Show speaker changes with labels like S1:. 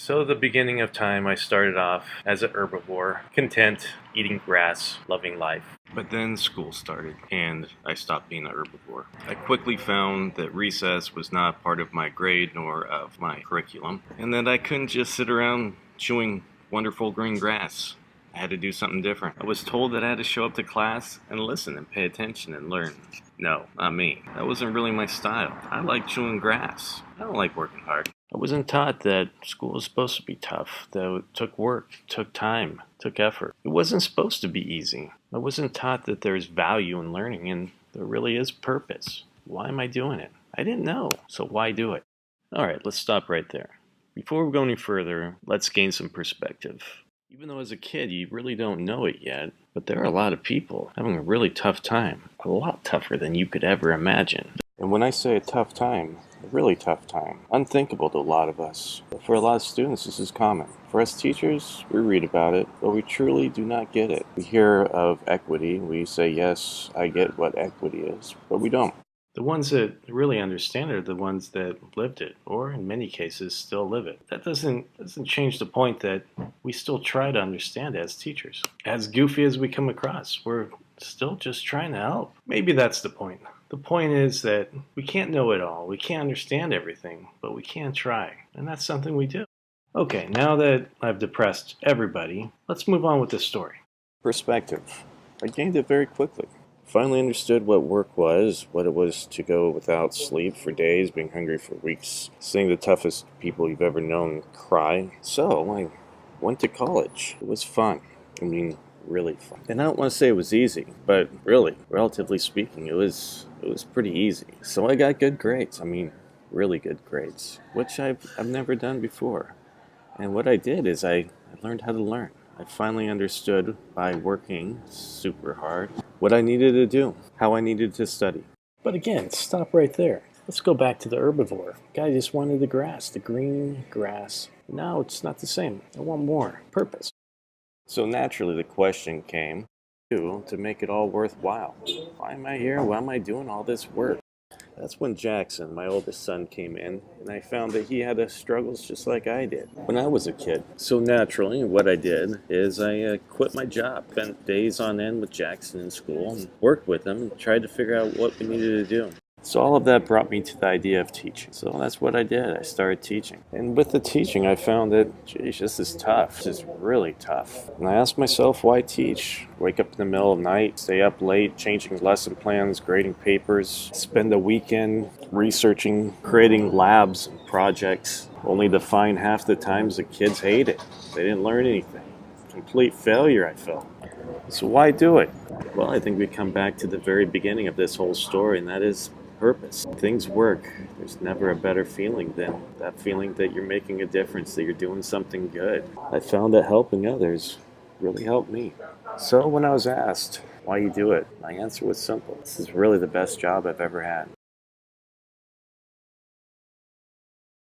S1: So the beginning of time, I started off as an herbivore, content, eating grass, loving life. But then school started, and I stopped being an herbivore. I quickly found that recess was not part of my grade nor of my curriculum, and that I couldn't just sit around chewing wonderful green grass. I had to do something different. I was told that I had to show up to class and listen and pay attention and learn. No, not me. That wasn't really my style. I like chewing grass. I don't like working hard. I wasn't taught that school was supposed to be tough, that it took work, took time, took effort. It wasn't supposed to be easy. I wasn't taught that there's value in learning and there really is purpose. Why am I doing it? I didn't know, so why do it? All right, let's stop right there. Before we go any further, let's gain some perspective. Even though as a kid you really don't know it yet, but there are a lot of people having a really tough time, a lot tougher than you could ever imagine. And when I say a tough time, a really tough time, unthinkable to a lot of us. But for a lot of students, this is common. For us teachers, we read about it, but we truly do not get it. We hear of equity, we say, yes, I get what equity is, but we don't. The ones that really understand it are the ones that lived it, or in many cases still live it. That doesn't change the point that we still try to understand as teachers. As goofy as we come across, we're still just trying to help. Maybe that's the point. The point is that we can't know it all, we can't understand everything, but we can try, and that's something we do. Okay, now that I've depressed everybody, let's move on with the story. Perspective. I gained it very quickly. Finally understood what work was, what it was to go without sleep for days, being hungry for weeks, seeing the toughest people you've ever known cry. So I went to college. It was fun. Really fun. And I don't want to say it was easy, but really, relatively speaking, it was pretty easy. So I got good grades. Really good grades, which I've never done before. And what I did is I learned how to learn. I finally understood by working super hard what I needed to do, how I needed to study. But again, stop right there. Let's go back to the herbivore. Guy just wanted the grass, the green grass. Now it's not the same. I want more purpose. So naturally the question came to make it all worthwhile. Why am I here? Why am I doing all this work? That's when Jackson, my oldest son, came in, and I found that he had struggles just like I did when I was a kid. So naturally, what I did is I quit my job, spent days on end with Jackson in school, and worked with him and tried to figure out what we needed to do. So all of that brought me to the idea of teaching. So that's what I did. I started teaching. And with the teaching, I found that, geez, this is tough. This is really tough. And I asked myself, why teach? Wake up in the middle of the night, stay up late, changing lesson plans, grading papers, spend the weekend researching, creating labs and projects, only to find half the times the kids hate it. They didn't learn anything. Complete failure, I felt. So why do it? Well, I think we come back to the very beginning of this whole story, and that is purpose. Things work. There's never a better feeling than that feeling that you're making a difference, that you're doing something good. I found that helping others really helped me. So when I was asked why you do it, my answer was simple. This is really the best job I've ever had.